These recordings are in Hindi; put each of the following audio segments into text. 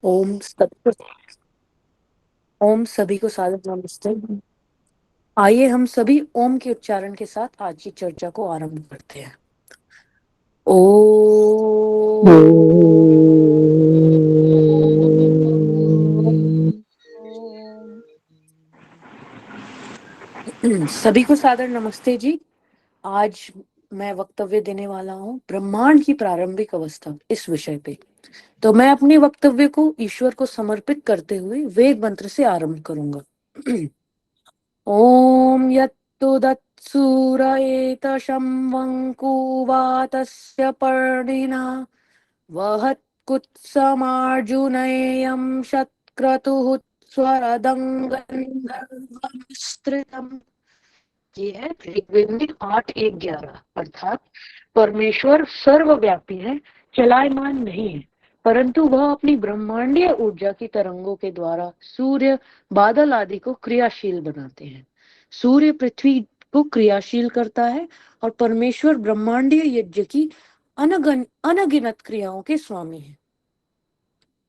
ओम सत ओम सभी को सादर नमस्ते। आइए हम सभी ओम के उच्चारण के साथ आज की चर्चा को आरंभ करते हैं। सभी को सादर नमस्ते जी। आज मैं वक्तव्य देने वाला हूँ ब्रह्मांड की प्रारंभिक अवस्था इस विषय पे। तो मैं अपने वक्तव्य को ईश्वर को समर्पित करते हुए वेद मंत्र से आरंभ करूंगा। ओम यत्तुदत्सूरयेतशं वङ्कुवातस्य पर्णिना वहत्कुत्समार्जुनेयं शतक्रतुः स्वरदङ्गन्धर्वमिश्रितम्। ये है ऋग्वेद में 8:1-11, अर्थात परमेश्वर सर्वव्यापी है, चलायमान नहीं है, परंतु वह अपनी ब्रह्मांडीय ऊर्जा की तरंगों के द्वारा सूर्य, बादल आदि को क्रियाशील बनाते हैं। सूर्य पृथ्वी को क्रियाशील करता है और परमेश्वर ब्रह्मांडीय यज्ञ की अनगिनत क्रियाओं के स्वामी है।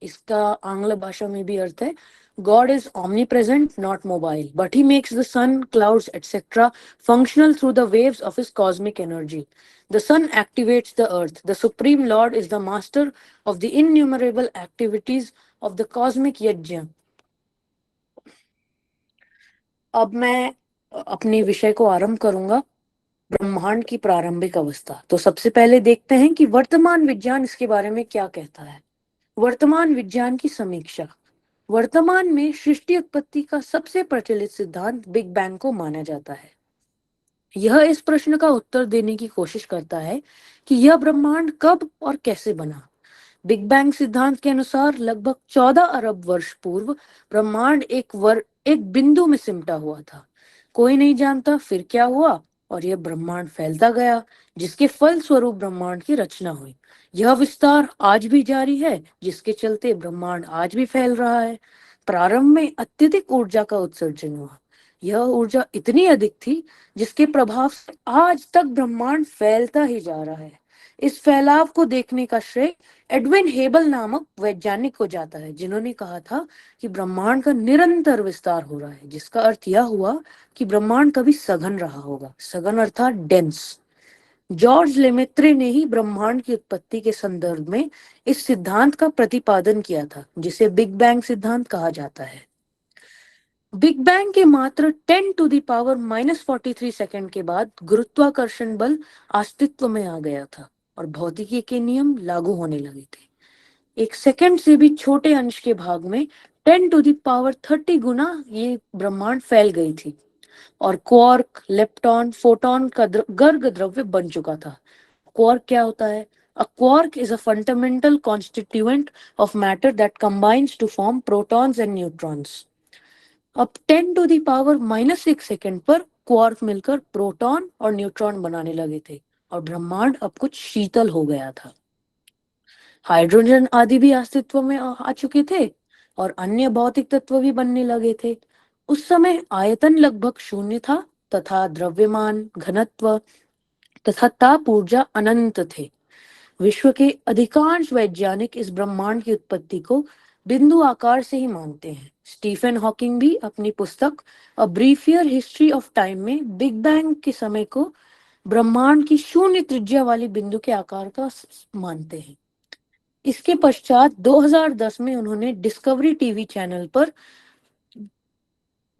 इसका आंग्ल भाषा में भी अर्थ है, God is omnipresent, not mobile, but he makes the sun, clouds, etc. functional through the waves of his cosmic energy. The sun activates the earth. The Supreme Lord is the master of the innumerable activities of the cosmic yajna. अब मैं अपने विषय को आरंभ करूंगा, ब्रह्मांड की प्रारंभिक अवस्था। तो सबसे पहले देखते हैं कि वर्तमान विज्ञान इसके बारे में क्या कहता है। वर्तमान विज्ञान की समीक्षा। वर्तमान में सृष्टि उत्पत्ति का सबसे प्रचलित सिद्धांत बिग बैंग को माना जाता है। यह इस प्रश्न का उत्तर देने की कोशिश करता है कि यह ब्रह्मांड कब और कैसे बना। बिग बैंग सिद्धांत के अनुसार लगभग 14 अरब वर्ष पूर्व ब्रह्मांड एक बिंदु में सिमटा हुआ था। कोई नहीं जानता फिर क्या हुआ और यह ब्रह्मांड फैलता गया, जिसके फल स्वरूप ब्रह्मांड की रचना हुई। यह विस्तार आज भी जारी है, जिसके चलते ब्रह्मांड आज भी फैल रहा है। प्रारंभ में अत्यधिक ऊर्जा का उत्सर्जन हुआ। यह ऊर्जा इतनी अधिक थी जिसके प्रभाव से आज तक ब्रह्मांड फैलता ही जा रहा है। इस फैलाव को देखने का श्रेय एडविन हेबल नामक वैज्ञानिक को जाता है, जिन्होंने कहा था कि ब्रह्मांड का निरंतर विस्तार हो रहा है, जिसका अर्थ यह हुआ कि ब्रह्मांड कभी सघन रहा होगा। सघन अर्थात डेंस। जॉर्ज लेमेत्रे ने ही ब्रह्मांड की उत्पत्ति के संदर्भ में इस सिद्धांत का प्रतिपादन किया था, जिसे बिग बैंग सिद्धांत कहा जाता है। बिग बैंग के मात्र 10⁻⁻43 सेकंड के बाद गुरुत्वाकर्षण बल अस्तित्व में आ गया था और भौतिकी के नियम लागू होने लगे थे। एक सेकंड से भी छोटे अंश के भाग में 10⁻30 गुना ये ब्रह्मांड फैल गई थी और क्वार्क, लेप्टॉन, फोटॉन का गर्ग द्रव्य बन चुका था। क्वार्क क्या होता है? A quark is a fundamental constituent of matter that combines to form protons and neutrons. अब 10⁻⁻6 सेकंड पर क्वार्क मिलकर प्रोटॉन और न्यूट्रॉन बनाने लगे थे और ब्रह्मांड अब कुछ शीतल हो गया था। हाइड्रोजन आदि भी अस्तित्व में आ चुके थे और अन्य भौतिक तत्व भी बनने लगे थे। उस समय आयतन लगभग शून्य था तथा द्रव्यमान, घनत्व तथा ताप ऊर्जा अनंत थे। विश्व के अधिकांश वैज्ञानिक इस ब्रह्मांड की उत्पत्ति को बिंदु आकार से ही मानते हैं। स्टीफन हॉकिंग भी अपनी पुस्तक अ ब्रीफियर हिस्ट्री ऑफ टाइम में बिग बैंग के समय को ब्रह्मांड की शून्य त्रिज्या वाली बिंदु के आकार का मानते हैं। इसके पश्चात 2010 में उन्होंने डिस्कवरी टीवी चैनल पर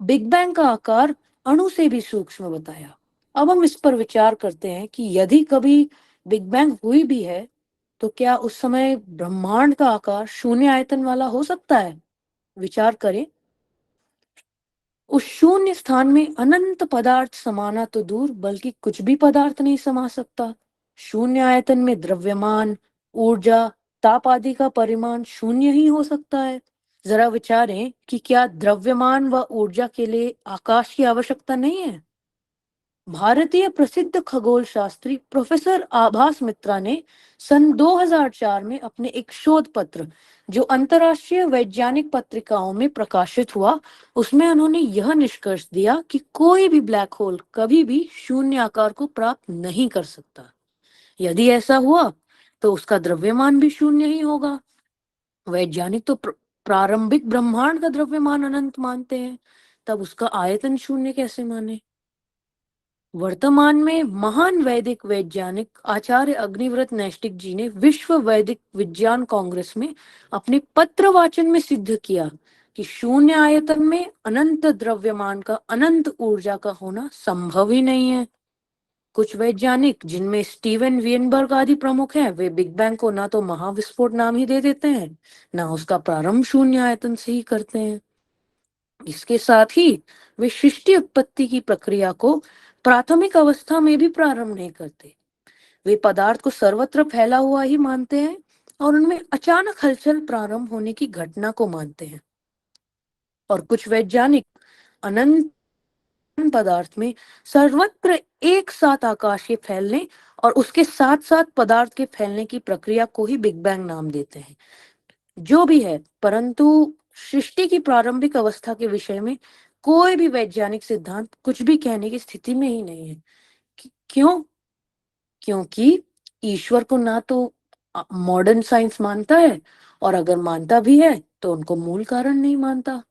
बिग बैंग का आकार अणु से भी सूक्ष्म बताया। अब हम इस पर विचार करते हैं कि यदि कभी बिग बैंग हुई भी है तो क्या उस समय ब्रह्मांड का आकार शून्य आयतन वाला हो सकता है? विचार करें। उस शून्य स्थान में अनंत पदार्थ समाना तो दूर बल्कि कुछ भी पदार्थ नहीं समा सकता। शून्य आयतन में द्रव्यमान, ऊर्जा, ताप आदि का परिमाण शून्य ही हो सकता है। जरा विचारें कि क्या द्रव्यमान व ऊर्जा के लिए आकाश की आवश्यकता नहीं है? भारतीय प्रसिद्ध खगोल शास्त्री प्रोफेसर आभास मित्रा ने सन 2004 में अपने एक शोध पत्र, जो अंतरराष्ट्रीय वैज्ञानिक पत्रिकाओं में प्रकाशित हुआ, उसमें उन्होंने यह निष्कर्ष दिया कि कोई भी ब्लैक होल कभी भी शून्य आकार को प्राप्त नहीं कर सकता। यदि ऐसा हुआ तो उसका द्रव्यमान भी शून्य ही होगा। वैज्ञानिक तो प्रारंभिक ब्रह्मांड का द्रव्यमान अनंत मानते हैं, तब उसका आयतन शून्य कैसे माने? वर्तमान में महान वैदिक वैज्ञानिक आचार्य अग्निव्रत नैष्टिक जी ने विश्व वैदिक विज्ञान कांग्रेस में अपने पत्र वाचन में सिद्ध किया कि शून्य आयतन में अनंत द्रव्यमान का अनंत ऊर्जा का होना संभव ही नहीं है। कुछ वैज्ञानिक, जिनमें स्टीवन वियनबर्ग आदि प्रमुख हैं, वे बिग बैंग को ना तो महाविस्फोट नाम ही दे देते हैं, ना उसका प्रारंभ शून्य आयतन से ही करते हैं। इसके साथ ही वे सृष्टि उत्पत्ति की प्रक्रिया को प्राथमिक अवस्था में भी प्रारंभ नहीं करते। वे पदार्थ को सर्वत्र फैला हुआ ही मानते हैं और उनमें अचानक हलचल प्रारंभ होने की घटना को मानते हैं। और कुछ वैज्ञानिक अनंत पदार्थ में सर्वत्र एक साथ आकाश के फैलने और उसके साथ साथ पदार्थ के फैलने की प्रक्रिया को ही बिग बैंग नाम देते हैं। जो भी है, परंतु सृष्टि की प्रारंभिक अवस्था के विषय में कोई भी वैज्ञानिक सिद्धांत कुछ भी कहने की स्थिति में ही नहीं है। क्यों? क्योंकि ईश्वर को ना तो मॉडर्न साइंस मानता है, और अगर मानता भी है तो उनको मूल कारण नहीं मानता।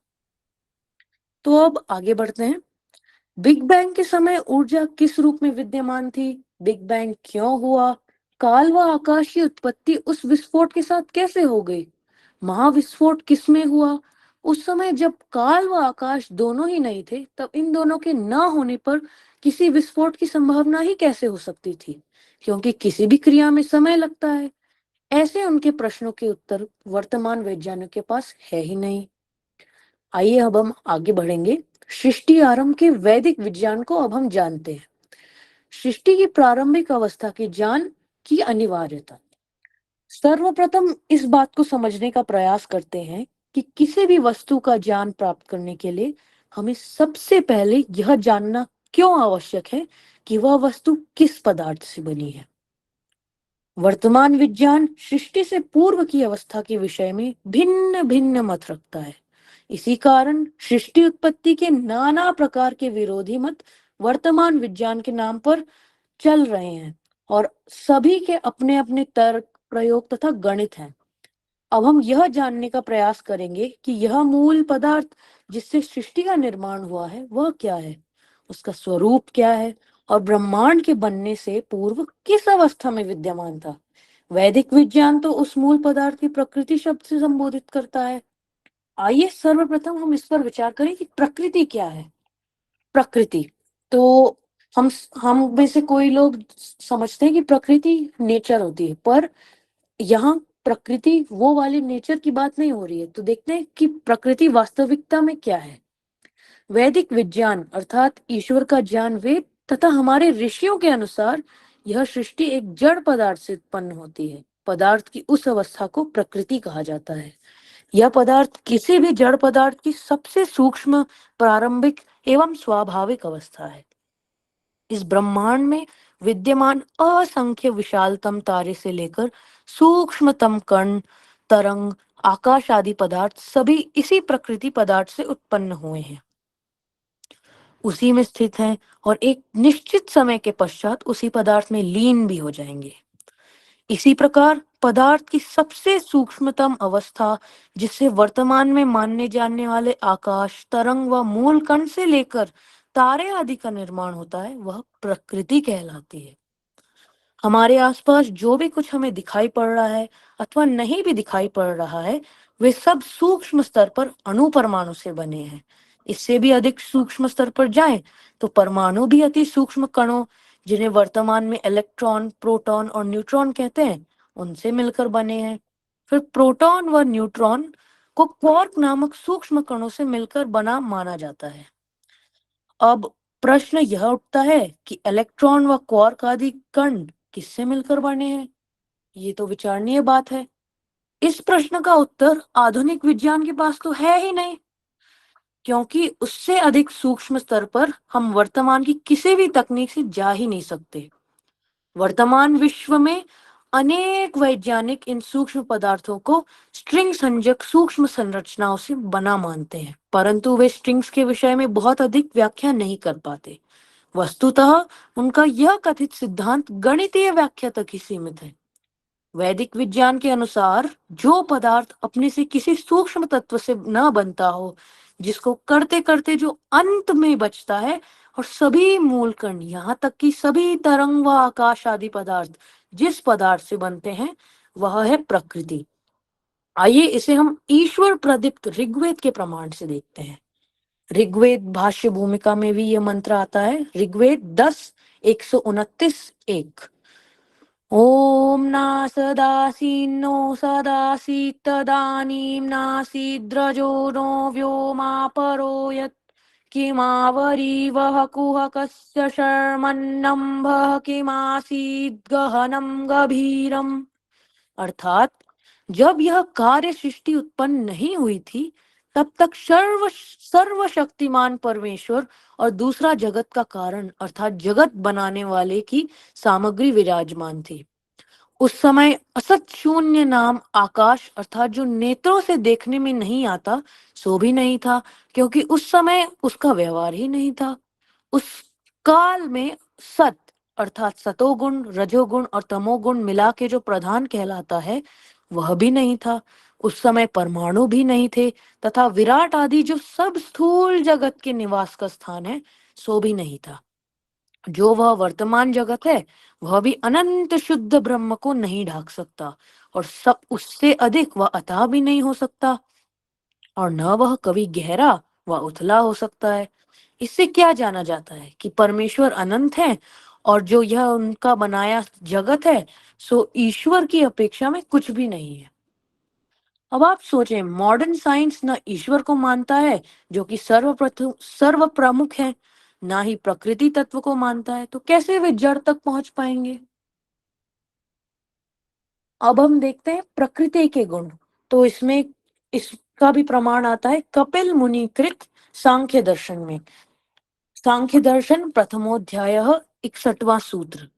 तो अब आगे बढ़ते हैं। बिग बैंग के समय ऊर्जा किस रूप में विद्यमान थी? बिग बैंग क्यों हुआ? काल व आकाश की उत्पत्ति उस विस्फोट के साथ कैसे हो गई? महाविस्फोट किसमें हुआ? उस समय जब काल व आकाश दोनों ही नहीं थे, तब इन दोनों के न होने पर किसी विस्फोट की संभावना ही कैसे हो सकती थी? क्योंकि किसी भी क्रिया में समय लगता है। ऐसे उनके प्रश्नों के उत्तर वर्तमान वैज्ञानिक के पास है ही नहीं। आइए अब हम आगे बढ़ेंगे। सृष्टि आरंभ के वैदिक विज्ञान को अब हम जानते हैं। सृष्टि की प्रारंभिक अवस्था की जान की अनिवार्यता। सर्वप्रथम इस बात को समझने का प्रयास करते हैं कि किसी भी वस्तु का ज्ञान प्राप्त करने के लिए हमें सबसे पहले यह जानना क्यों आवश्यक है कि वह वस्तु किस पदार्थ से बनी है। वर्तमान विज्ञान सृष्टि से पूर्व की अवस्था के विषय में भिन्न भिन्न मत रखता है। इसी कारण सृष्टि उत्पत्ति के नाना प्रकार के विरोधी मत वर्तमान विज्ञान के नाम पर चल रहे हैं, और सभी के अपने अपने तर्क, प्रयोग तथा गणित हैं। अब हम यह जानने का प्रयास करेंगे कि यह मूल पदार्थ जिससे सृष्टि का निर्माण हुआ है वह क्या है, उसका स्वरूप क्या है, और ब्रह्मांड के बनने से पूर्व किस अवस्था में विद्यमान था। वैदिक विज्ञान तो उस मूल पदार्थ की प्रकृति शब्द से संबोधित करता है। आइए सर्वप्रथम हम इस पर विचार करें कि प्रकृति क्या है। प्रकृति तो हम हम में से कोई लोग समझते हैं कि प्रकृति नेचर होती है, पर यहाँ प्रकृति वो वाली नेचर की बात नहीं हो रही है। तो देखते हैं कि प्रकृति वास्तविकता में क्या है। वैदिक विज्ञान अर्थात ईश्वर का ज्ञान, वेद तथा हमारे ऋषियों के अनुसार यह सृष्टि एक जड़ पदार्थ से उत्पन्न होती है। पदार्थ की उस अवस्था को प्रकृति कहा जाता है। यह पदार्थ किसी भी जड़ पदार्थ की सबसे सूक्ष्म, प्रारंभिक एवं स्वाभाविक अवस्था है। इस ब्रह्मांड में विद्यमान असंख्य विशालतम तारे से लेकर सूक्ष्मतम कण, तरंग, आकाश आदि पदार्थ सभी इसी प्रकृति पदार्थ से उत्पन्न हुए हैं, उसी में स्थित हैं और एक निश्चित समय के पश्चात उसी पदार्थ में लीन भी हो जाएंगे। इसी प्रकार पदार्थ की सबसे सूक्ष्मतम अवस्था, जिससे वर्तमान में मानने जानने वाले आकाश, तरंग व मूल कण से लेकर तारे आदि का निर्माण होता है, वह प्रकृति कहलाती है। हमारे आसपास जो भी कुछ हमें दिखाई पड़ रहा है अथवा नहीं भी दिखाई पड़ रहा है, वे सब सूक्ष्म स्तर पर अणु परमाणु से बने हैं। इससे भी अधिक सूक्ष्म स्तर पर जाएं तो परमाणु भी अति सूक्ष्म कणों, जिन्हें वर्तमान में इलेक्ट्रॉन, प्रोटॉन और न्यूट्रॉन कहते हैं, उनसे मिलकर बने हैं। फिर प्रोटॉन व न्यूट्रॉन को क्वार्क नामक सूक्ष्म कणों से मिलकर बना माना जाता है। अब प्रश्न यह उठता है कि इलेक्ट्रॉन व क्वार्क आदि कण किससे मिलकर बने हैं? ये तो विचारणीय बात है। इस प्रश्न का उत्तर आधुनिक विज्ञान के पास तो है ही नहीं, क्योंकि उससे अधिक सूक्ष्म स्तर पर हम वर्तमान की किसी भी तकनीक से जा ही नहीं सकते। वर्तमान विश्व में अनेक वैज्ञानिक इन सूक्ष्म पदार्थों को स्ट्रिंग संजक सूक्ष्म संरचनाओं से बना मानते हैं, परंतु वे स्ट्रिंग्स के विषय में बहुत अधिक व्याख्या नहीं कर पाते। वस्तुतः उनका यह कथित सिद्धांत गणितीय व्याख्या तक ही सीमित है। वैदिक विज्ञान के अनुसार जो पदार्थ अपने से किसी सूक्ष्म तत्व से न बनता हो, जिसको करते करते जो अंत में बचता है, और सभी मूल कण यहाँ तक कि सभी तरंग व आकाश आदि पदार्थ जिस पदार्थ से बनते हैं, वह है प्रकृति। आइए इसे हम ईश्वर प्रदीप्त ऋग्वेद के प्रमाण से देखते हैं। ऋग्वेद भाष्य भूमिका में भी यह मंत्र आता है। ऋग्वेद 10:129 1। ओम नासदासीन्नो सदासीत्तदानीं नासीद्रजो नो व्योमापरो यत् किमावरीवः कुहकस्य शर्मन्नम्भः किमासीद् गहनं गभीरम्। अर्थात जब यह कार्य सृष्टि उत्पन्न नहीं हुई थी, तब तक सर्वशक्तिमान परमेश्वर और दूसरा जगत का कारण अर्थात जगत बनाने वाले की सामग्री विराजमान थी। उस समय असत शून्य नाम आकाश अर्थात जो नेत्रों से देखने में नहीं आता, सो भी नहीं था, क्योंकि उस समय उसका व्यवहार ही नहीं था। उस काल में सत अर्थात सतोगुण, रजोगुण और तमोगुण मिला के जो प्रधान कहलाता है, वह भी नहीं था। उस समय परमाणु भी नहीं थे, तथा विराट आदि जो सब स्थूल जगत के निवास का स्थान है, सो भी नहीं था। जो वह वर्तमान जगत है, वह भी अनंत शुद्ध ब्रह्म को नहीं ढाक सकता, और सब उससे अधिक वह अथाह भी नहीं हो सकता, और न वह कभी गहरा व उथला हो सकता है। इससे क्या जाना जाता है कि परमेश्वर अनंत है, और जो यह उनका बनाया जगत है, सो ईश्वर की अपेक्षा में कुछ भी नहीं है। अब आप सोचें, मॉडर्न साइंस न ईश्वर को मानता है जो कि सर्वप्रथम सर्व प्रमुख है, ना ही प्रकृति तत्व को मानता है, तो कैसे वे जड़ तक पहुंच पाएंगे। अब हम देखते हैं प्रकृति के गुण। तो इसमें इसका भी प्रमाण आता है कपिल मुनि कृत सांख्य दर्शन में। सांख्य दर्शन प्रथमोध्याय 61वां सूत्र।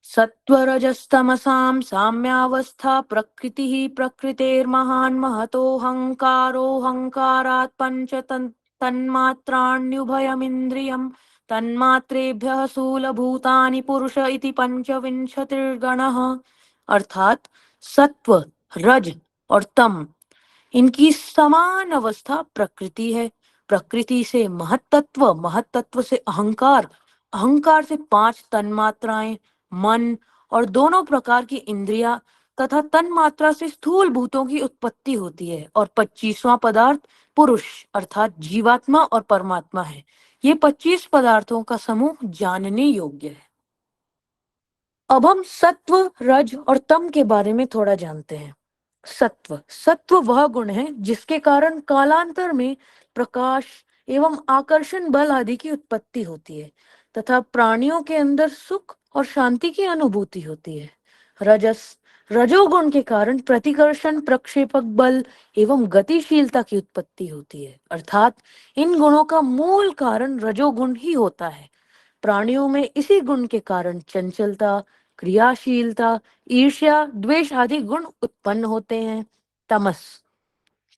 सत्वरजस्तमसां साम्यावस्था प्रकृतिः प्रकृतेर्महान् महतोऽहङ्कारोऽहङ्कारात् तन्मात्राण्युभयमिन्द्रियम् तन्मात्रेभ्यः स्थूलभूतानि पुरुष इति पंचविंशतिर्गणः। अर्थात सत्व, रज और तम, इनकी समान अवस्था प्रकृति है। प्रकृति से महत्तत्व, महत्तत्व से अहंकार, अहंकार से 5 तन्मात्राएं, मन और दोनों प्रकार की इंद्रियां, तथा तन्मात्रा से स्थूल भूतों की उत्पत्ति होती है। और 25वां पदार्थ पुरुष अर्थात जीवात्मा और परमात्मा है। ये 25 पदार्थों का समूह जानने योग्य है। अब हम सत्व, रज और तम के बारे में थोड़ा जानते हैं। सत्व, सत्व वह गुण है जिसके कारण कालांतर में प्रकाश एवं आकर्षण बल आदि की उत्पत्ति होती है, तथा प्राणियों के अंदर सुख और शांति की अनुभूति होती है। रजस, रजोगुण के कारण प्रतिकर्षण, प्रक्षेपक बल एवं गतिशीलता की उत्पत्ति होती है। अर्थात इन गुणों का मूल कारण रजोगुण ही होता है। प्राणियों में इसी गुण के कारण चंचलता, क्रियाशीलता, ईर्ष्या, द्वेष आदि गुण उत्पन्न होते हैं। तमस,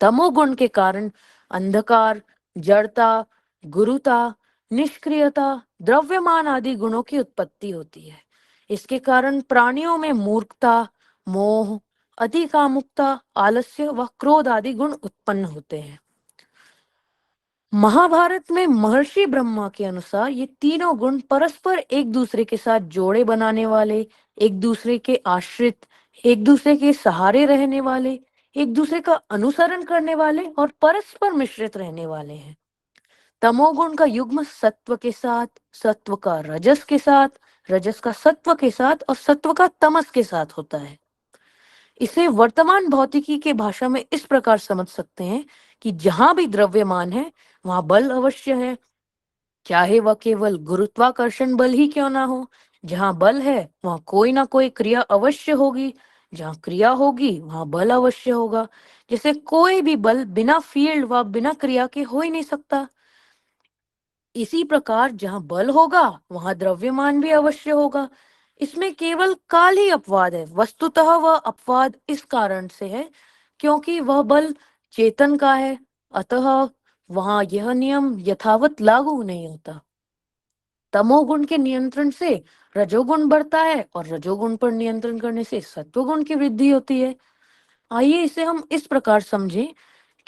तमोगुण के कारण अंधकार, जड़ता, गुरुता, निष्क्रियता, द्रव्यमान आदि गुणों की उत्पत्ति होती है। इसके कारण प्राणियों में मूर्खता, मोह, अति कामुकता, आलस्य व क्रोध आदि गुण उत्पन्न होते हैं। महाभारत में महर्षि ब्रह्मा के अनुसार ये तीनों गुण परस्पर एक दूसरे के साथ जोड़े बनाने वाले, एक दूसरे के आश्रित, एक दूसरे के सहारे रहने वाले, एक दूसरे का अनुसरण करने वाले और परस्पर मिश्रित रहने वाले हैं। तमोगुण का युग्म सत्व के साथ, सत्व का रजस के साथ, रजस का सत्व के साथ और सत्व का तमस के साथ होता है। इसे वर्तमान भौतिकी के भाषा में इस प्रकार समझ सकते हैं कि जहां भी द्रव्यमान है, वहां बल अवश्य है, चाहे वह केवल गुरुत्वाकर्षण बल ही क्यों ना हो। जहां बल है, वहां कोई ना कोई क्रिया अवश्य होगी। जहां क्रिया होगी, वहां बल अवश्य होगा। जैसे कोई भी बल बिना फील्ड व बिना क्रिया के हो ही नहीं सकता। इसी प्रकार जहां बल होगा, वहां द्रव्यमान भी अवश्य होगा। इसमें केवल काल ही अपवाद है। वस्तुतः वह अपवाद इस कारण से है क्योंकि वह बल चेतन का है, अतः वहां यह नियम यथावत लागू नहीं होता। तमोगुण के नियंत्रण से रजोगुण बढ़ता है और रजोगुण पर नियंत्रण करने से सत्वगुण की वृद्धि होती है। आइए इसे हम इस प्रकार समझें,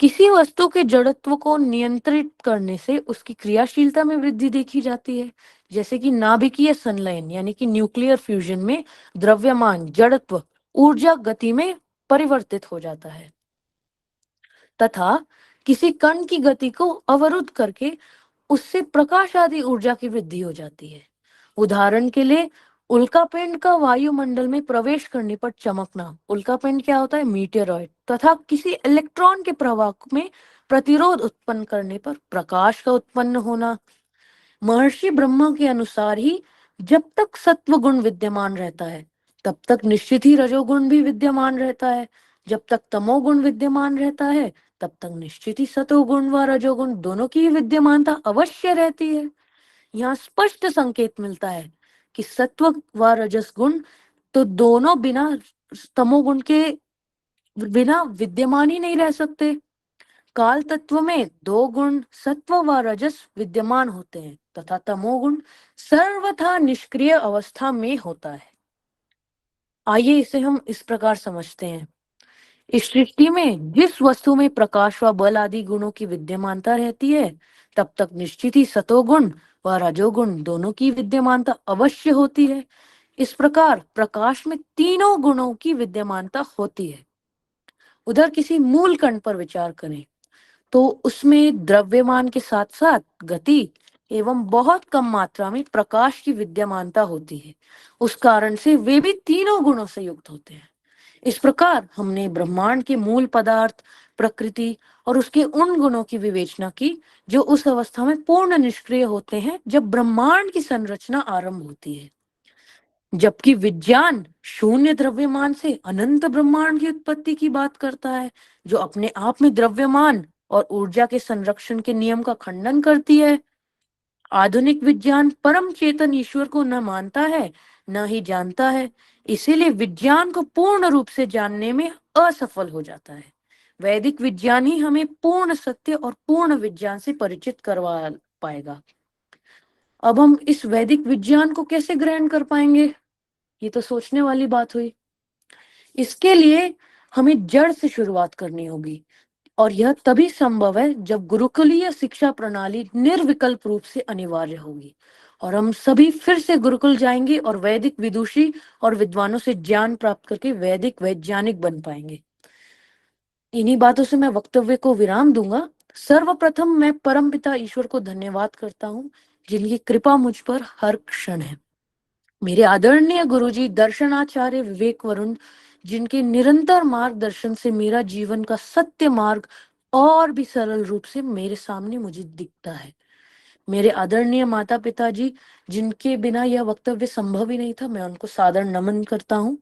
किसी वस्तु के जड़त्व को नियंत्रित करने से उसकी क्रियाशीलता में वृद्धि देखी जाती है। जैसे कि नाभिकीय संलयन यानी कि न्यूक्लियर फ्यूजन में द्रव्यमान जड़त्व ऊर्जा गति में परिवर्तित हो जाता है, तथा किसी कण की गति को अवरुद्ध करके उससे प्रकाश आदि ऊर्जा की वृद्धि हो जाती है। उदाहरण के लिए उल्कापिंड का वायुमंडल में प्रवेश करने पर चमकना, उल्कापिंड क्या होता है, मीटेरॉइड, तथा किसी इलेक्ट्रॉन के प्रवाह में प्रतिरोध उत्पन्न करने पर प्रकाश का उत्पन्न होना। महर्षि ब्रह्मा के अनुसार ही जब तक सत्व गुण विद्यमान रहता है तब तक निश्चित ही रजोगुण भी विद्यमान रहता है। जब तक तमोगुण विद्यमान रहता है तब तक निश्चित ही सतोगुण व रजोगुण दोनों की विद्यमानता अवश्य रहती है। यहाँ स्पष्ट संकेत मिलता है कि सत्व व रजस गुण तो दोनों बिना तमोगुण के बिना विद्यमान ही नहीं रह सकते। काल तत्व में दो गुण सत्व व रजस विद्यमान होते हैं तथा तमोगुण सर्वथा निष्क्रिय अवस्था में होता है। आइए इसे हम इस प्रकार समझते हैं। इस सृष्टि में जिस वस्तु में प्रकाश व बल आदि गुणों की विद्यमानता रहती है तब तक निश्चित ही सतोगुण व रजोगुण दोनों की विद्यमानता अवश्य होती है। इस प्रकार प्रकाश में तीनों गुणों की विद्यमानता होती है। उधर किसी मूल कण पर विचार करें तो उसमें द्रव्यमान के साथ साथ गति एवं बहुत कम मात्रा में प्रकाश की विद्यमानता होती है। उस कारण से वे भी तीनों गुणों से युक्त होते हैं। इस प्रकार हमने ब्रह्मांड के मूल पदार्थ, प्रकृति और उसके उन गुणों की विवेचना की जो उस अवस्था में पूर्ण निष्क्रिय होते हैं जब ब्रह्मांड की संरचना आरंभ होती है। जबकि विज्ञान शून्य द्रव्यमान से अनंत ब्रह्मांड की उत्पत्ति की बात करता है, जो अपने आप में द्रव्यमान और ऊर्जा के संरक्षण के नियम का खंडन करती है। आधुनिक विज्ञान परम चेतन ईश्वर को न मानता है न ही जानता है, इसीलिए विज्ञान को पूर्ण रूप से जानने में असफल हो जाता है। वैदिक विज्ञान ही हमें पूर्ण सत्य और पूर्ण विज्ञान से परिचित करवा पाएगा। अब हम इस वैदिक विज्ञान को कैसे ग्रहण कर पाएंगे, ये तो सोचने वाली बात हुई। इसके लिए हमें जड़ से शुरुआत करनी होगी और यह तभी संभव है जब गुरुकुलीय शिक्षा प्रणाली निर्विकल्प रूप से अनिवार्य होगी और हम सभी फिर से गुरुकुल जाएंगे और वैदिक विदुषी और विद्वानों से ज्ञान प्राप्त करके वैदिक वैज्ञानिक बन पाएंगे। इन्हीं बातों से मैं वक्तव्य को विराम दूंगा। सर्वप्रथम मैं परमपिता ईश्वर को धन्यवाद करता हूँ जिनकी कृपा मुझ पर हर क्षण है। मेरे आदरणीय गुरुजी दर्शनाचार्य विवेक वरुण, जिनके निरंतर मार्गदर्शन से मेरा जीवन का सत्य मार्ग और भी सरल रूप से मेरे सामने मुझे दिखता है। मेरे आदरणीय माता पिता जी, जिनके बिना यह वक्तव्य संभव ही नहीं था, मैं उनको सादर नमन करता हूँ।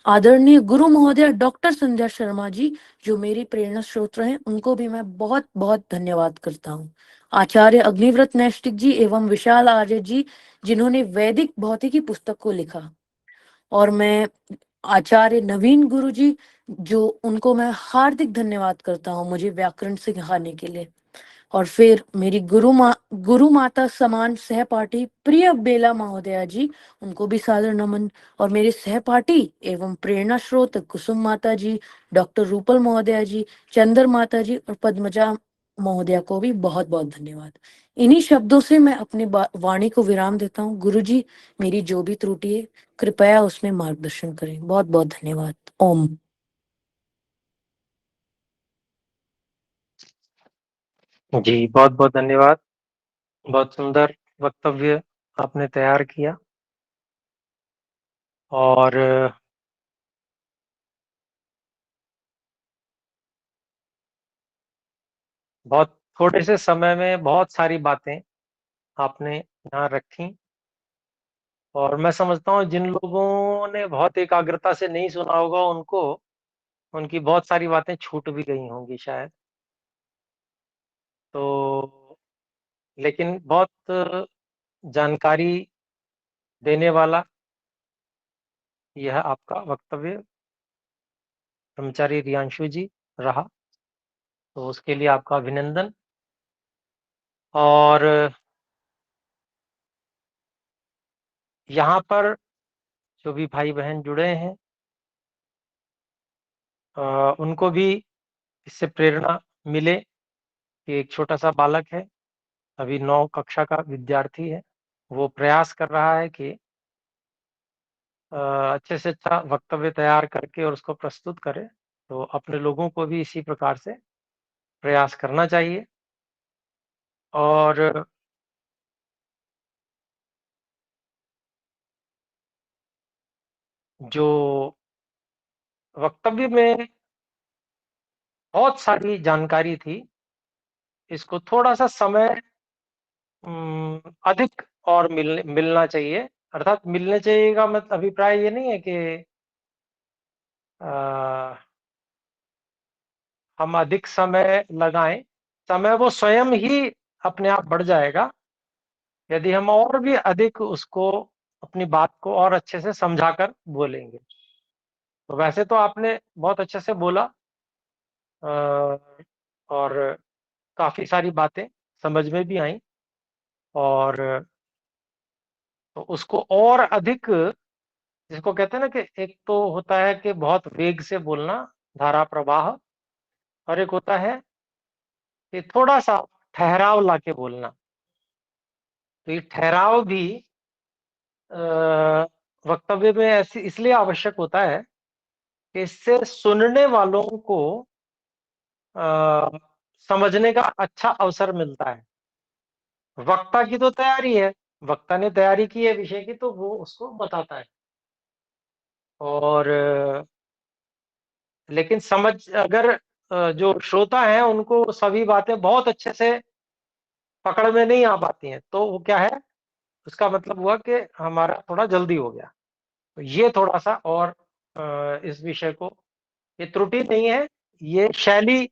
आदरणीय गुरु महोदय डॉक्टर संध्या शर्मा जी, जो मेरी प्रेरणा स्रोत हैं, उनको भी मैं बहुत बहुत धन्यवाद करता हूँ। आचार्य अग्निव्रत नैष्टिक जी एवं विशाल आर्य जी, जिन्होंने वैदिक भौतिकी पुस्तक को लिखा, और मैं आचार्य नवीन गुरु जी, जो उनको मैं हार्दिक धन्यवाद करता हूँ मुझे व्याकरण सिखाने के लिए। और फिर मेरी गुरु माता समान सहपाठी प्रिय बेला महोदया जी, उनको भी सादर नमन। और मेरे सहपाठी एवं प्रेरणा स्रोत कुसुम माता जी, डॉक्टर रूपल महोदया जी, चंद्र माता जी और पद्मजा महोदया को भी बहुत बहुत धन्यवाद। इन्हीं शब्दों से मैं अपनी वाणी को विराम देता हूँ। गुरु जी, मेरी जो भी त्रुटि है कृपया उसमें मार्गदर्शन करें। बहुत बहुत धन्यवाद। ओम। जी, बहुत बहुत धन्यवाद। बहुत सुंदर वक्तव्य आपने तैयार किया और बहुत थोड़े से समय में बहुत सारी बातें आपने यहाँ रखी और मैं समझता हूँ जिन लोगों ने बहुत एकाग्रता से नहीं सुना होगा उनको उनकी बहुत सारी बातें छूट भी गई होंगी शायद। तो लेकिन बहुत जानकारी देने वाला यह आपका वक्तव्य ब्रह्मचारी रियांशु जी रहा, तो उसके लिए आपका अभिनंदन। और यहाँ पर जो भी भाई बहन जुड़े हैं उनको भी इससे प्रेरणा मिले कि एक छोटा सा बालक है, अभी 9 कक्षा का विद्यार्थी है, वो प्रयास कर रहा है कि अच्छे से अच्छा वक्तव्य तैयार करके और उसको प्रस्तुत करे। तो अपने लोगों को भी इसी प्रकार से प्रयास करना चाहिए। और जो वक्तव्य में बहुत सारी जानकारी थी, इसको थोड़ा-सा समय अधिक और मिलना चाहिए। अर्थात मिलने चाहिए का अभिप्राय ये नहीं है कि अ, हम अधिक समय लगाएँ, समय वो स्वयं ही अपने आप बढ़ जाएगा, यदि हम और भी अधिक उसको अपनी बात को और अच्छे से समझाकर बोलेंगे। तो वैसे तो आपने बहुत अच्छे से बोला अ, और काफ़ी सारी बातें समझ में भी आईं और तो उसको और अधिक जिसको कहते हैं ना कि एक तो होता है कि बहुत वेग से बोलना, धारा प्रवाह और एक होता है कि थोड़ा-सा ठहराव लाके बोलना। तो ये ठहराव भी वक्तव्य में ऐसी इसलिए आवश्यक होता है कि इससे सुनने वालों को अ, समझने का अच्छा अवसर मिलता है। वक्ता की तो तैयारी है, वक्ता ने तैयारी की है विषय की तो वो उसको बताता है और लेकिन समझ अगर जो श्रोता हैं उनको सभी बातें बहुत अच्छे से पकड़ में नहीं आ पाती हैं, तो वो क्या है, उसका मतलब हुआ कि हमारा थोड़ा जल्दी हो गया। तो ये थोड़ा-सा और इस विषय को ये त्रुटि नहीं है, ये शैली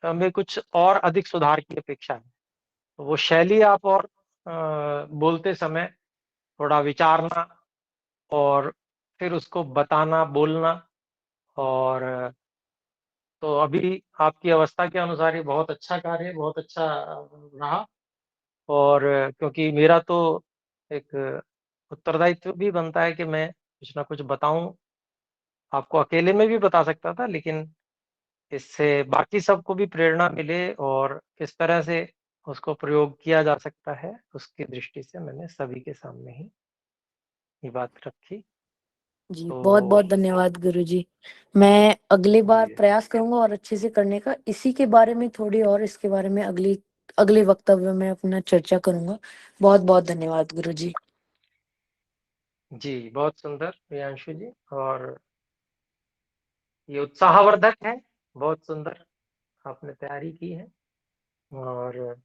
में कुछ और अधिक सुधार की अपेक्षा है। तो वो शैली आप और बोलते समय थोड़ा विचारना और फिर उसको बताना, बोलना और तो अभी आपकी अवस्था के अनुसार ये बहुत अच्छा कार्य, बहुत अच्छा रहा और क्योंकि मेरा तो एक उत्तरदायित्व भी बनता है कि मैं कुछ ना कुछ बताऊँ। आपको अकेले में भी बता सकता था, लेकिन इससे बाकी सबको भी प्रेरणा मिले और किस तरह से उसको प्रयोग किया जा सकता है, उसकी दृष्टि से मैंने सभी के सामने ही ये बात रखी। जी, तो बहुत-बहुत धन्यवाद गुरुजी। मैं अगली बार जी, प्रयास करूँगा और अच्छे से करने का। इसी के बारे में थोड़ी और इसके बारे में अगले वक्तव्य में अपना चर्चा करूँगा। बहुत-बहुत धन्यवाद गुरुजी। जी, बहुत सुंदर प्रियांशु जी और ये उत्साहवर्धक है, बहुत सुंदर आपने तैयारी की है और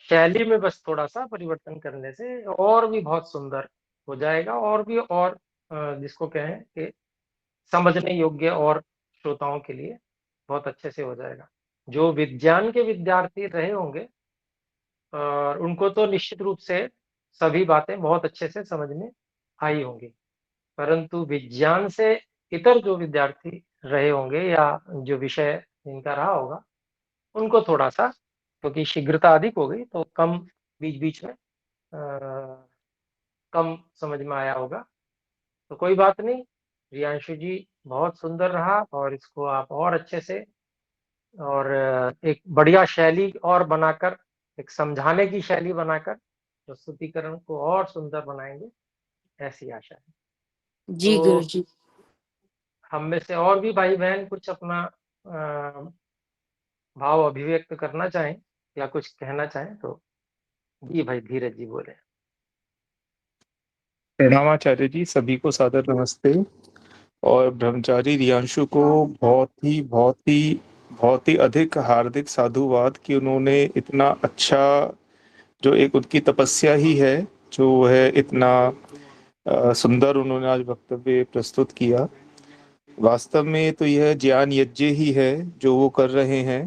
शैली में बस थोड़ा-सा परिवर्तन करने से और भी बहुत सुंदर हो जाएगा और भी और जिसको कहें कि समझने योग्य और श्रोताओं के लिए बहुत अच्छे से हो जाएगा। जो विज्ञान के विद्यार्थी रहे होंगे उनको तो निश्चित रूप से सभी बातें बहुत अच्छे से समझ में आई होंगी। परंतु विज्ञान से इतर जो विद्यार्थी रहे होंगे या जो विषय जिनका रहा होगा, उनको थोड़ा-सा क्योंकि शीघ्रता अधिक हो गई तो कम बीच-बीच में कम समझ में आया होगा। तो कोई बात नहीं, प्रियांशु जी बहुत सुंदर रहा और इसको आप और अच्छे से और एक बढ़िया शैली और बनाकर, एक समझाने की शैली बनाकर प्रस्तुतिकरण को और सुंदर बनाएँगे, ऐसी आशा है। जी तो गुरुजी। हम में से और भी भाई-बहन कुछ अपना अ, भाव अभिव्यक्त करना चाहें या कुछ कहना चाहें तो जी भाई धीरज जी बोलें। प्रणामाचार्य जी, सभी को सादर नमस्ते। और ब्रह्मचारी रियांशु को बहुत ही अधिक हार्दिक साधुवाद कि उन्होंने इतना अच्छा, जो एक उनकी तपस्या ही है, जो है इतना सुंदर उन्होंने आज वक्तव्य प्रस्तुत किया। वास्तव में तो यह ज्ञान यज्ञ ही है जो वो कर रहे हैं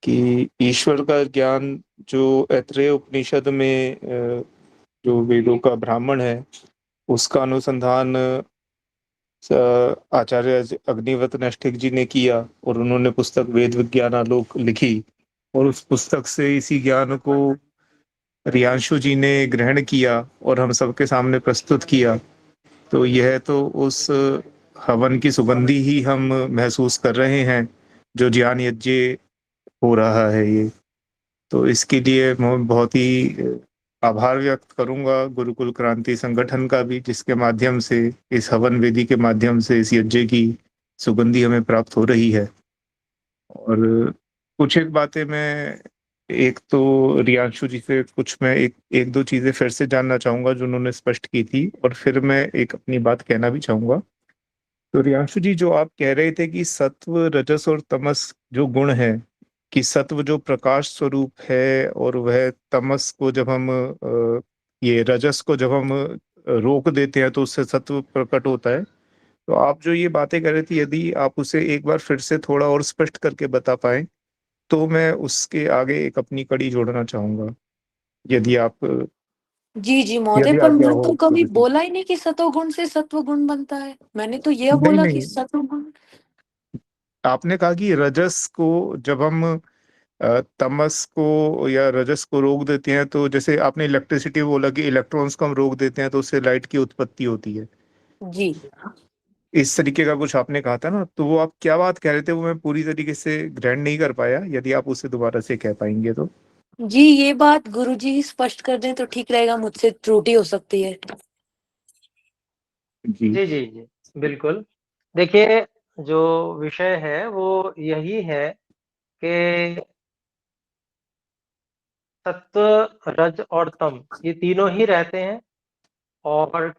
कि ईश्वर का ज्ञान जो ऐत्रेय उपनिषद में जो वेदों का ब्राह्मण है उसका अनुसंधान आचार्य अग्निवत नैष्ठिक जी ने किया और उन्होंने पुस्तक वेद विज्ञान आलोक लिखी और उस पुस्तक से इसी ज्ञान को रियांशु जी ने ग्रहण किया और हम सबके सामने प्रस्तुत किया, तो यह तो उस हवन की सुगंधी ही हम महसूस कर रहे हैं जो ज्ञान यज्ञ हो रहा है ये। तो इसके लिए मैं बहुत ही आभार व्यक्त करूंगा गुरुकुल क्रांति संगठन का भी, जिसके माध्यम से, इस हवन वेदी के माध्यम से इस यज्ञ की सुगंधी हमें प्राप्त हो रही है। और कुछ एक बातें मैं, एक तो रियांशु जी से कुछ मैं एक दो चीजें फिर से जानना चाहूंगा जो उन्होंने स्पष्ट की थी, और फिर मैं एक अपनी बात कहना भी चाहूंगा। तो रियांशु जी, जो आप कह रहे थे कि सत्व रजस और तमस जो गुण है, कि सत्व जो प्रकाश स्वरूप है और वह तमस को जब हम ये रजस को जब हम रोक देते हैं तो उससे सत्व प्रकट होता है। तो आप जो ये बातें कर रहे थे, यदि आप उसे एक बार फिर से थोड़ा और स्पष्ट करके बता पाए तो मैं उसके आगे एक अपनी कड़ी जोड़ना चाहूंगा, यदि आप, जी जी महोदय, यदि पर आज्ञा मैं हो तो कभी तो। बोला ही नहीं कि सतोगुण से सत्वगुण बनता है। मैंने तो यह नहीं बोला कि नहीं, सतोगुण। आपने कहा कि रजस को जब हम तमस को या रजस को रोक देते हैं, तो जैसे आपने इलेक्ट्रिसिटी बोला कि इलेक्ट्रॉन्स को हम रोक देते हैं तो उससे लाइट की उत्पत्ति होती है, जी इस तरीके का कुछ आपने कहा था ना। तो वो आप क्या बात कह रहे थे, वो मैं पूरी तरीके से ग्रहण नहीं कर पाया, यदि आप उसे दोबारा से कह पाएंगे तो। जी, ये बात गुरुजी ही स्पष्ट कर दें तो ठीक रहेगा, मुझसे त्रुटि हो सकती है। जी जी, जी, जी, बिल्कुल। देखिए, जो विषय है वो यही है कि सत्व, रज और तम ये तीनों ही रहते हैं और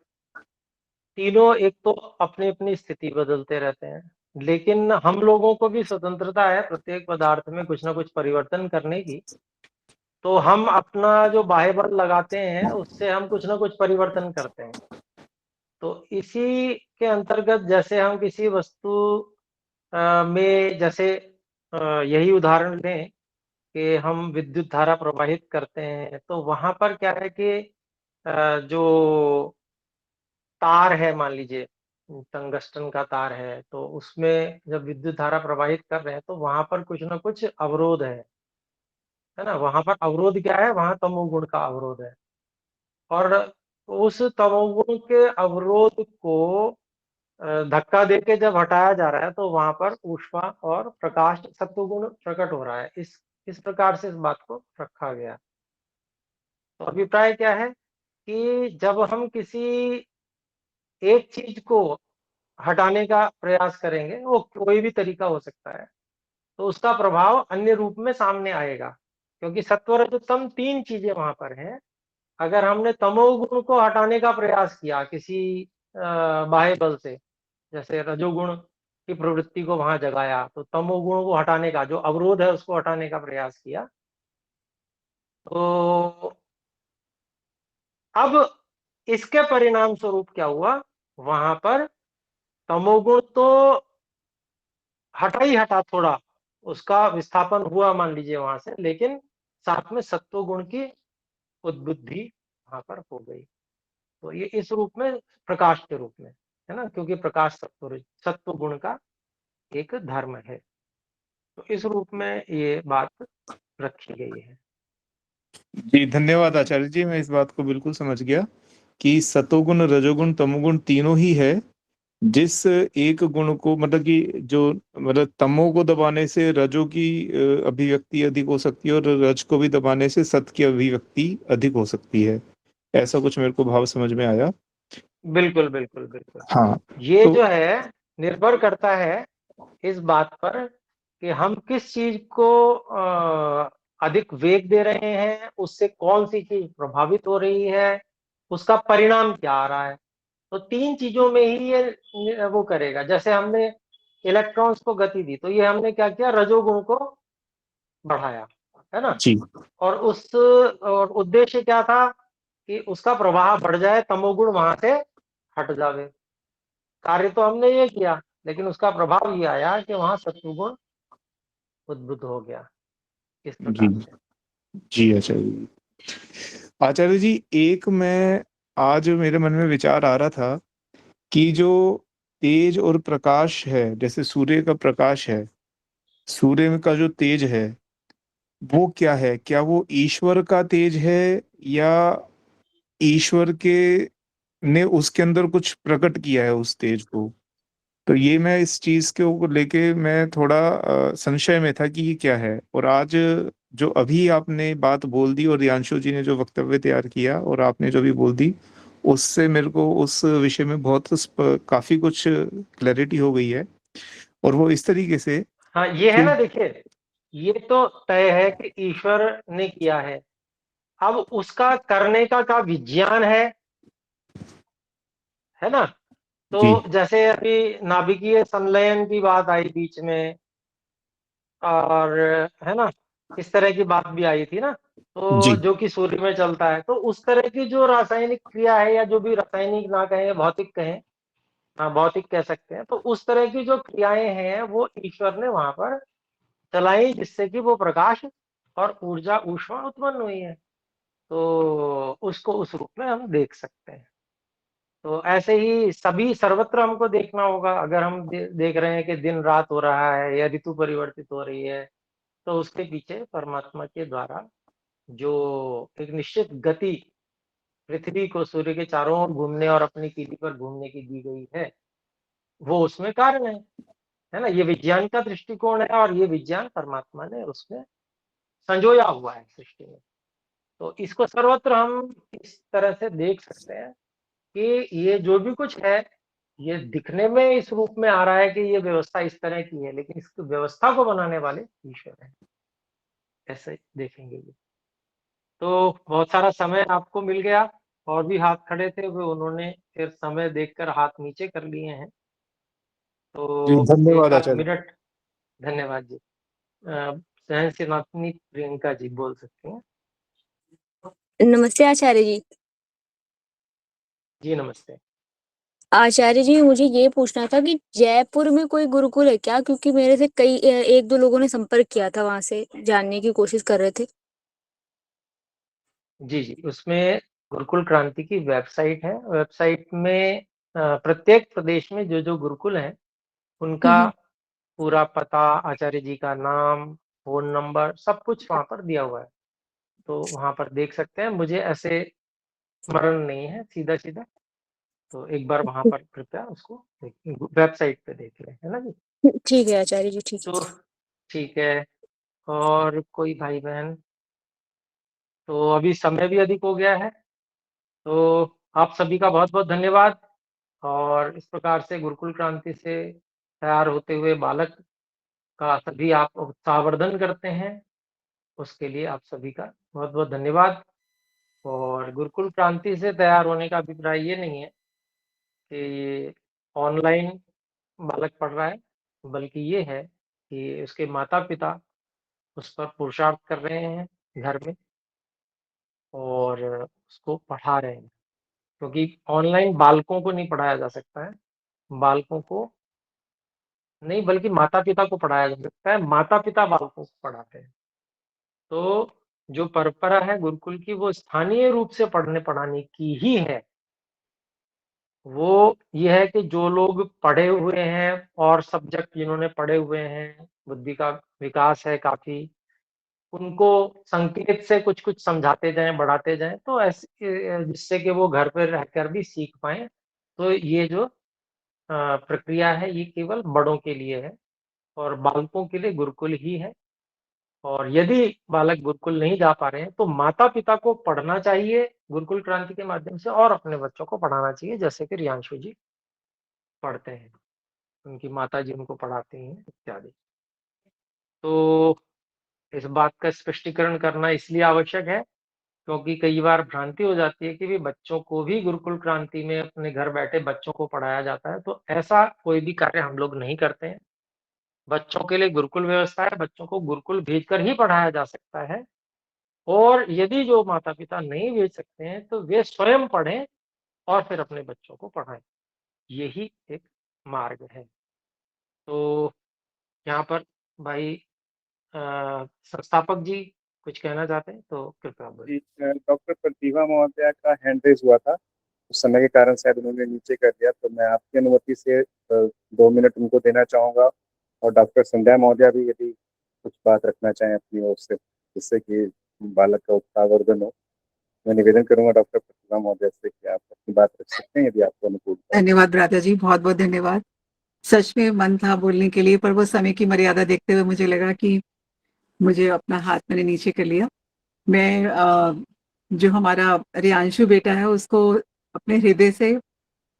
तीनों एक तो अपनी-अपनी स्थिति बदलते रहते हैं। लेकिन हम लोगों को भी स्वतंत्रता है प्रत्येक पदार्थ में कुछ न कुछ परिवर्तन करने की। तो हम अपना जो बाह्य बल लगाते हैं, उससे हम कुछ न कुछ परिवर्तन करते हैं। तो इसी के अंतर्गत जैसे हम किसी वस्तु में जैसे यही उदाहरण लें कि हम विद्युत धारा प्रवाहित करते हैं, तो वहाँ पर क्या है कि जो तार है मान लीजिए, टंगस्टन का तार है, तो उसमें जब विद्युत धारा प्रवाहित कर रहे हैं, तो वहाँ पर कुछ न कुछ अवरोध है ना? वहाँ पर अवरोध क्या है? वहाँ तमोगुण का अवरोध है और उस तमोगुण के अवरोध को धक्का देके जब हटाया जा रहा है, तो वहाँ पर ऊष्मा और प्रकाश सत्वगुण प्रकट हो रहा है। इस प्रकार से इस बात को रखा गया। तो अभिप्राय क्या है कि जब हम किसी एक चीज़ को हटाने का प्रयास करेंगे, वो कोई भी तरीका हो सकता है, तो उसका प्रभाव अन्य रूप में सामने आएगा। क्योंकि सत्व, रज, तम 3 चीज़ें वहाँ पर हैं। अगर हमने तमोगुण को हटाने का प्रयास किया किसी बाह्य बल से, जैसे रजोगुण की प्रवृत्ति को वहाँ जगाया, तो तमोगुण को हटाने का जो अवरोध है उसको हटाने का प्रयास किया। तो अब इसके परिणाम स्वरूप क्या हुआ? वहाँ पर तमोगुण तो हटा ही हटा थोड़ा, उसका विस्थापन हुआ मान लीजिए वहाँ से, लेकिन साथ में सत्वगुण की उद्बुद्धि वहाँ पर हो गई। तो ये इस रूप में प्रकाश के रूप में, है ना? क्योंकि प्रकाश सत्व गुण का एक धर्म है। तो इस रूप में ये बात रखी गई है। जी, धन्यवाद आचार्य जी, मैं इस बात को बिल्कुल समझ गया कि सतोगुण रजोगुण तमोगुण तीनों ही है। जिस एक गुण को, मतलब कि जो, मतलब तमो को दबाने से रजो की अभिव्यक्ति अधिक हो सकती है और रज को भी दबाने से सत की अभिव्यक्ति अधिक हो सकती है, ऐसा कुछ मेरे को भाव समझ में आया। बिल्कुल, बिल्कुल, बिल्कुल। हाँ। ये तो जो है निर्भर करता है इस बात पर कि हम किस चीज़ को अधिक वेग दे रहे हैं, उससे कौन-सी चीज़ प्रभावित हो रही है, उसका परिणाम क्या आ रहा है। तो 3 चीज़ों में ही ये वो करेगा। जैसे हमने इलेक्ट्रॉन्स को गति दी, तो ये हमने क्या किया? रजोगुण को बढ़ाया, है ना? जी और उद्देश्य क्या था कि उसका प्रवाह बढ़ जाए, तमोगुण वहाँ से हट जावे। कार्य तो हमने ये किया, लेकिन उसका प्रभाव ये आया कि वहाँ सत्वगुण उद्बुद्ध हो गया, इस जी प्रकार से। जी आचार्य जी। आचार्य जी, एक मैं, आज मेरे मन में विचार आ रहा था कि जो तेज और प्रकाश है, जैसे सूर्य का प्रकाश है, सूर्य का जो तेज है वो क्या है? क्या वो ईश्वर का तेज है या ईश्वर के ने उसके अंदर कुछ प्रकट किया है उस तेज को? तो ये मैं इस चीज को लेके मैं थोड़ा संशय में था कि ये क्या है। और आज जो अभी आपने बात बोल दी और रियांशु जी ने जो वक्तव्य तैयार किया और आपने जो भी बोल दी, उससे मेरे को उस विषय में बहुत काफी कुछ क्लैरिटी हो गई है। और वो इस तरीके से हाँ, ये है कि ना, देखिए, ये तो तय है कि ईश्वर ने किया है। अब उसका करने का विज्ञान है ना। जी तो जैसे अभी नाभिकीय संलयन की बात आई बीच में, और है ना, इस तरह की बात भी आई थी ना, तो जी जो कि सूर्य में चलता है, तो उस तरह की जो रासायनिक क्रिया है, या जो भी रासायनिक ना कहें, भौतिक कहें, हाँ भौतिक कह सकते हैं, तो उस तरह की जो क्रियाएं हैं वो ईश्वर ने वहां पर चलाई, जिससे कि वो प्रकाश और ऊर्जा ऊष्मा उत्पन्न हुई है। तो उसको उस रूप में हम देख सकते हैं। तो ऐसे ही सभी सर्वत्र हमको देखना होगा। अगर हम देख रहे हैं कि दिन रात हो रहा है या ऋतु परिवर्तित हो रही है, तो उसके पीछे परमात्मा के द्वारा जो एक निश्चित गति पृथ्वी को सूर्य के चारों ओर घूमने और अपनी तीली पर घूमने की दी गई है, वो उसमें कारण है ना। ये विज्ञान का दृष्टिकोण है, और ये विज्ञान परमात्मा ने उसमें संजोया हुआ है सृष्टि में। तो इसको सर्वत्र हम इस तरह से देख सकते हैं कि ये जो भी कुछ है, ये दिखने में इस रूप में आ रहा है कि ये व्यवस्था इस तरह की है, लेकिन इस व्यवस्था को बनाने वाले ईश्वर हैं, ऐसे देखेंगे ये। तो बहुत सारा समय आपको मिल गया, और भी हाथ खड़े थे, वो उन्होंने फिर समय देखकर हाथ नीचे कर लिए हैं। जी, तो एक धन्यवाद आध आचार्य। मिनट। धन्यवाद जी। सहन सेनातनी प्रियंका जी बोल सकते हैं। नमस्ते आचार्य जी। जी नमस्ते। आचार्य जी, मुझे ये पूछना था कि जयपुर में कोई गुरुकुल है क्या? क्योंकि मेरे से कई एक दो लोगों ने संपर्क किया था, वहां से जानने की कोशिश कर रहे थे। जी जी, उसमें गुरुकुल क्रांति की वेबसाइट है। वेबसाइट में प्रत्येक प्रदेश में जो जो गुरुकुल हैं उनका हम्म। पूरा पता, आचार्य जी का नाम, फोन नंबर, सब कुछ वहां पर दिया हुआ है। तो वहां पर देख सकते हैं। मुझे ऐसे स्मरण नहीं है सीधा सीधा, तो एक बार वहां पर कृपया उसको वेबसाइट पे देख लें, है ना जी। ठीक है आचार्य जी, ठीक तो है। ठीक है। और कोई भाई बहन? तो अभी समय भी अधिक हो गया है, तो आप सभी का बहुत बहुत धन्यवाद। और इस प्रकार से गुरुकुल क्रांति से तैयार होते हुए बालक का सभी आप उत्साहवर्धन करते हैं, उसके लिए आप सभी का बहुत बहुत धन्यवाद। और गुरुकुल क्रांति से तैयार होने का अभिप्राय ये नहीं है कि ये ऑनलाइन बालक पढ़ रहा है, बल्कि ये है कि उसके माता पिता उस पर पुरुषार्थ कर रहे हैं घर में, और उसको पढ़ा रहे हैं। क्योंकि ऑनलाइन बालकों को नहीं पढ़ाया जा सकता है, बालकों को नहीं, बल्कि माता पिता को पढ़ाया जा सकता है, माता पिता बालकों को पढ़ाते हैं। तो जो परंपरा है गुरुकुल की, वो स्थानीय रूप से पढ़ने पढ़ाने की ही है। वो ये है कि जो लोग पढ़े हुए हैं और सब्जेक्ट जिन्होंने पढ़े हुए हैं, बुद्धि का विकास है काफी, उनको संकेत से कुछ कुछ समझाते जाएं, बढ़ाते जाएं, तो ऐसे जिससे कि वो घर पर रहकर भी सीख पाए। तो ये जो प्रक्रिया है, ये केवल बड़ों के लिए है, और बालकों के लिए गुरुकुल ही है। और यदि बालक गुरुकुल नहीं जा पा रहे हैं, तो माता पिता को पढ़ना चाहिए गुरुकुल क्रांति के माध्यम से, और अपने बच्चों को पढ़ाना चाहिए, जैसे कि रियांशु जी पढ़ते हैं, उनकी माता जी उनको पढ़ाती हैं इत्यादि। तो इस बात का स्पष्टीकरण करना इसलिए आवश्यक है, क्योंकि कई बार भ्रांति हो जाती है कि भी बच्चों को भी गुरुकुल क्रांति में अपने घर बैठे बच्चों को पढ़ाया जाता है। तो ऐसा कोई भी कार्य हम लोग नहीं करते हैं। बच्चों के लिए गुरुकुल व्यवस्था है, बच्चों को गुरुकुल भेजकर ही पढ़ाया जा सकता है। और यदि जो माता पिता नहीं भेज सकते हैं, तो वे स्वयं पढ़ें और फिर अपने बच्चों को पढ़ाएं। यही एक मार्ग है। तो यहाँ पर भाई संस्थापक जी कुछ कहना चाहते हैं तो कृपया बोलिए। जी, डॉक्टर प्रतिभा महोदया का हैंड रेज हुआ था, उस समय के कारण शायद उन्होंने नीचे कर दिया, तो मैं आपकी अनुमति से 2 मिनट उनको देना चाहूँगा। और डॉक्टर संध्या महोदया भी यदि कुछ बात रखना चाहें अपनी ओर से, जिससे कि बालक का उत्साहवर्धन हो। मैं निवेदन करूंगा डॉक्टर प्रतिभा महोदय से कि आप अपनी बात रख सकते हैं यदि आपको अनुकूल है। धन्यवाद भ्राता जी, बहुत बहुत धन्यवाद। सच में मन था बोलने के लिए, पर वो समय की मर्यादा देखते हुए मुझे लगा कि मुझे अपना हाथ मैंने नीचे कर लिया। मैं जो हमारा रियांशु बेटा है उसको अपने हृदय से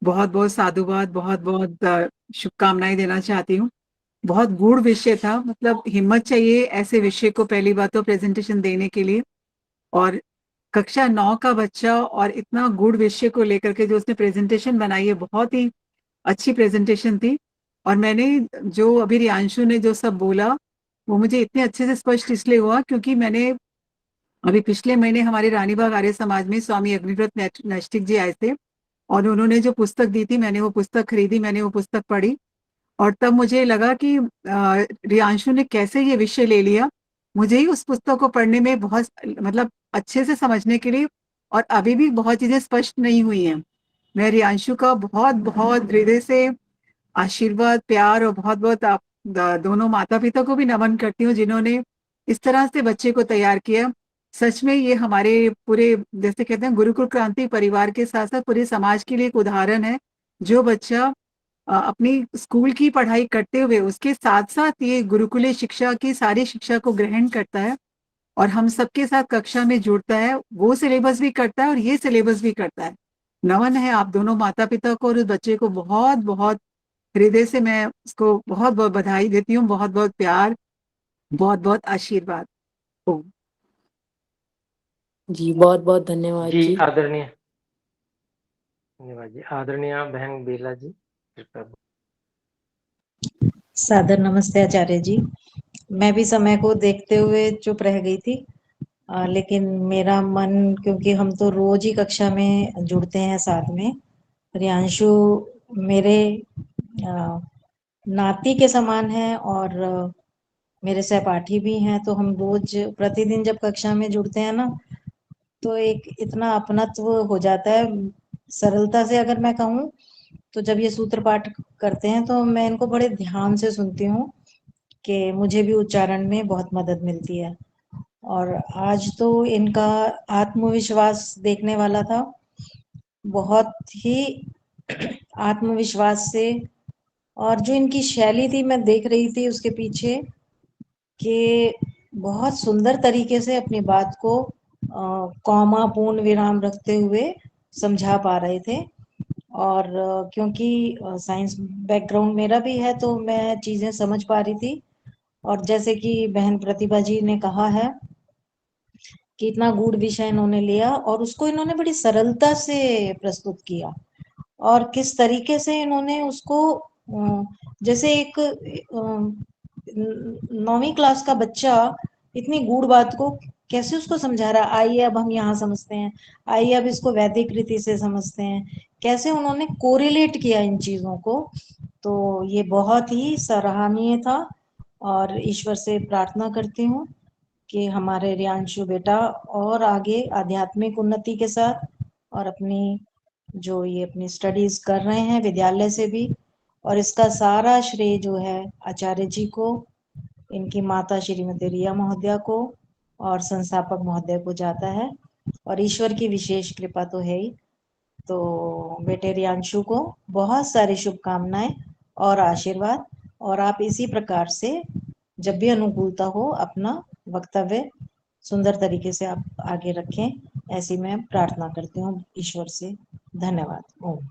बहुत बहुत साधुवाद, बहुत बहुत शुभकामनाएं देना चाहती हूँ। बहुत गूढ़ विषय था, मतलब हिम्मत चाहिए ऐसे विषय को पहली बात तो प्रेजेंटेशन देने के लिए, और कक्षा 9 का बच्चा और इतना गूढ़ विषय को लेकर के जो उसने प्रेजेंटेशन बनाई है, बहुत ही अच्छी प्रेजेंटेशन थी। और मैंने जो अभी रियांशु ने जो सब बोला वो मुझे इतने अच्छे से स्पष्ट इसलिए हुआ क्योंकि मैंने अभी पिछले महीने हमारे रानीबाग आर्य समाज में स्वामी अग्निव्रत नैष्टिक जी आए थे और उन्होंने जो पुस्तक दी थी, मैंने वो पुस्तक खरीदी, मैंने वो पुस्तक पढ़ी और तब मुझे लगा कि रियांशु ने कैसे ये विषय ले लिया। मुझे ही उस पुस्तक को पढ़ने में बहुत मतलब अच्छे से समझने के लिए, और अभी भी बहुत चीजें स्पष्ट नहीं हुई हैं। मैं रियांशु का बहुत बहुत हृदय से आशीर्वाद, प्यार और बहुत बहुत आप दोनों माता पिता को भी नमन करती हूँ जिन्होंने इस तरह से बच्चे को तैयार किया। सच में ये हमारे पूरे जैसे कहते हैं गुरुकुल क्रांति परिवार के साथ साथ पूरे समाज के लिए एक उदाहरण है। जो बच्चा अपनी स्कूल की पढ़ाई करते हुए उसके साथ साथ ये गुरुकुलीय शिक्षा की सारी शिक्षा को ग्रहण करता है और हम सबके साथ कक्षा में जुड़ता है, वो सिलेबस भी करता है और ये सिलेबस भी करता है। नमन है आप दोनों माता पिता को और उस बच्चे को बहुत बहुत हृदय से मैं उसको बहुत बहुत बधाई देती हूँ, बहुत बहुत प्यार, बहुत बहुत आशीर्वाद। ओम। जी बहुत बहुत धन्यवाद जी जी। आदरणीय, धन्यवाद जी। आदरणीय बहन बेला जी कृपया। सादर नमस्ते आचार्य जी। मैं भी समय को देखते हुए चुप रह गई थी, लेकिन मेरा मन, क्योंकि हम तो रोज ही कक्षा में जुड़ते हैं साथ में, रियांशु मेरे नाती के समान है और मेरे सहपाठी भी हैं, तो हम रोज प्रतिदिन जब कक्षा में जुड़ते हैं ना तो एक इतना अपनत्व हो जाता है। सरलता से अगर मैं कहूँ तो जब ये सूत्र पाठ करते हैं तो मैं इनको बड़े ध्यान से सुनती हूँ कि मुझे भी उच्चारण में बहुत मदद मिलती है। और आज तो इनका आत्मविश्वास देखने वाला था, बहुत ही आत्मविश्वास से, और जो इनकी शैली थी मैं देख रही थी उसके पीछे कि बहुत सुंदर तरीके से अपनी बात को कॉमा पूर्ण विराम रखते हुए समझा पा रहे थे। और क्योंकि साइंस बैकग्राउंड मेरा भी है तो मैं चीजें समझ पा रही थी। और जैसे कि बहन प्रतिभा जी ने कहा है कि इतना गूढ़ विषय इन्होंने लिया और उसको इन्होंने बड़ी सरलता से प्रस्तुत किया, और किस तरीके से इन्होंने उसको जैसे एक 9वीं क्लास का बच्चा इतनी गूढ़ बात को कैसे उसको समझा रहा। आइए अब हम यहाँ समझते हैं, आइए अब इसको वैदिक रीति से समझते हैं, कैसे उन्होंने कोरिलेट किया इन चीजों को। तो ये बहुत ही सराहनीय था और ईश्वर से प्रार्थना करती हूँ कि हमारे रियांशु बेटा और आगे आध्यात्मिक उन्नति के साथ और अपनी जो ये अपनी स्टडीज कर रहे हैं विद्यालय से भी, और इसका सारा श्रेय जो है आचार्य जी को, इनकी माता श्रीमती रिया महोदया को और संस्थापक महोदय को जाता है, और ईश्वर की विशेष कृपा तो है ही। तो बेटे रियांशु को बहुत सारी शुभकामनाएं और आशीर्वाद, और आप इसी प्रकार से जब भी अनुकूलता हो अपना वक्तव्य सुंदर तरीके से आप आगे रखें, ऐसी मैं प्रार्थना करती हूँ ईश्वर से। धन्यवाद। ओम।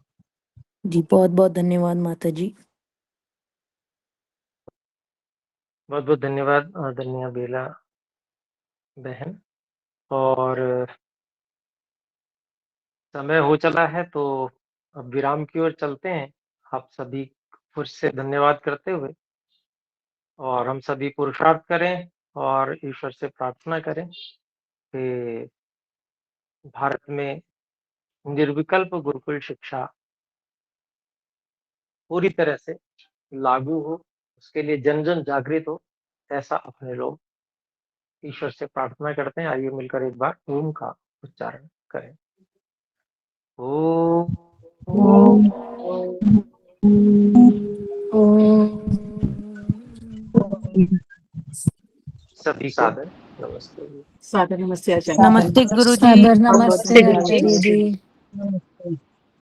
जी बहुत बहुत धन्यवाद माता जी। बहुत बहुत धन्यवाद आदरणीय बेला बहन। और समय हो चला है तो अब विराम की ओर चलते हैं, आप सभी फिर से धन्यवाद करते हुए, और हम सभी पुरुषार्थ करें और ईश्वर से प्रार्थना करें कि भारत में निर्विकल्प गुरुकुल शिक्षा पूरी तरह से लागू हो, उसके लिए जन जन जागृत हो, ऐसा अपने लोग ईश्वर से प्रार्थना करते हैं। आइए मिलकर एक बार ओम का उच्चारण करें। ओम। सभी सादर नमस्ते जी। सादर नमस्ते आचार्य। नमस्ते गुरुजी। सादर बहुत बहुत नमस्ते धन्यवाद आचार्य गुरुजी। जी।